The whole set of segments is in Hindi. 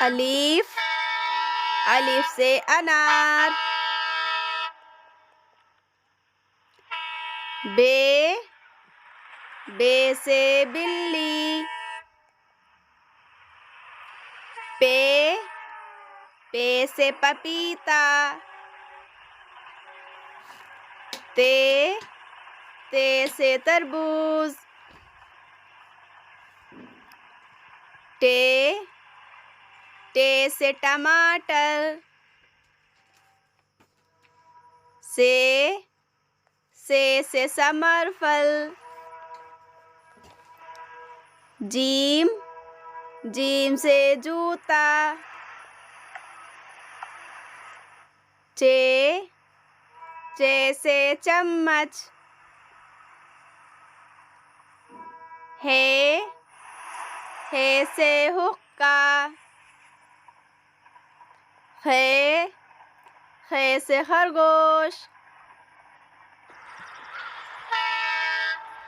अलीफ, अलीफ से अनार। बे, बे से बिल्ली। पे, पे से पपीता। ते, ते से तरबूज। टे, टे से टमाटर। से से समरफल। जीम, जीम से जूता। चे, चे से चम्मच। हे, हे से हुक्का। खे, खे से खरगोश।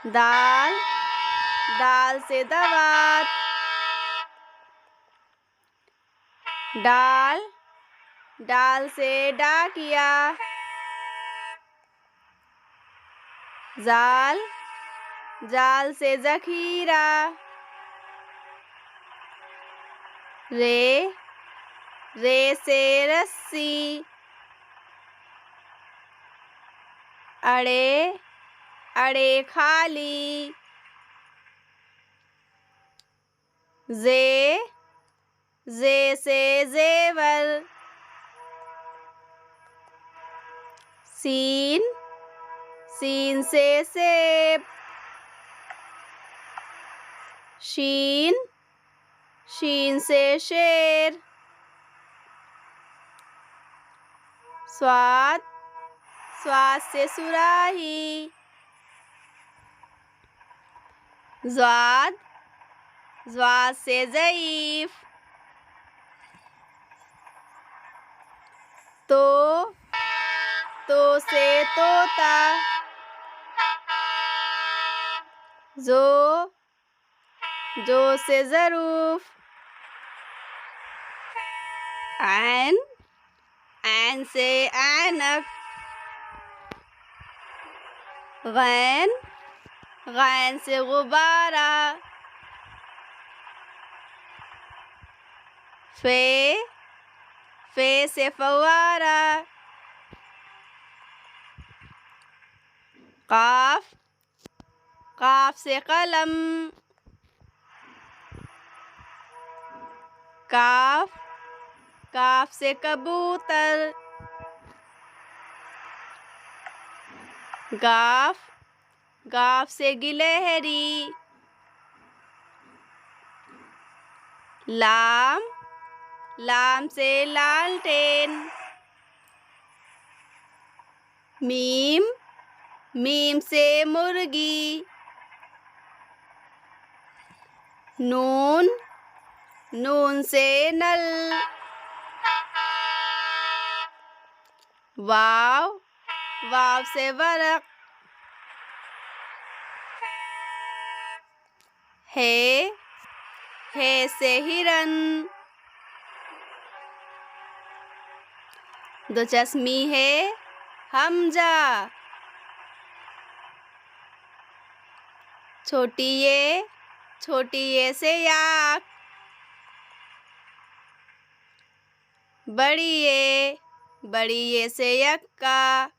दाल, दाल से दावत। डाल, डाल से डाकिया। जाल, जाल से जखीरा। रे, रे से रस्सी। अड़े, अड़े खाली। जे, जे से जेवर। सीन, सीन से सेब। शीन, शीन से शेर। स्वाद, स्वाद से सुराही। ज़्वाद, ज़्वाद से ज़ईफ। तो से तोता। जो, जो से ज़रूफ। ऐन, ऐन से ऐनक। गैन, गैन से गुब्बारा। फे, फे से फव्वारा। काफ, काफ से कलम। काफ, काफ से कबूतर। गाफ, गाफ से गिलहरी। लाम, लाम से लालटेन। मीम, मीम से मुर्गी। नून, नून से नल। वाव, वाव से वरक। हे, हे से हिरन। दो चश्मी है हमजा। छोटी ये से याक। बड़ी ये से यक्का।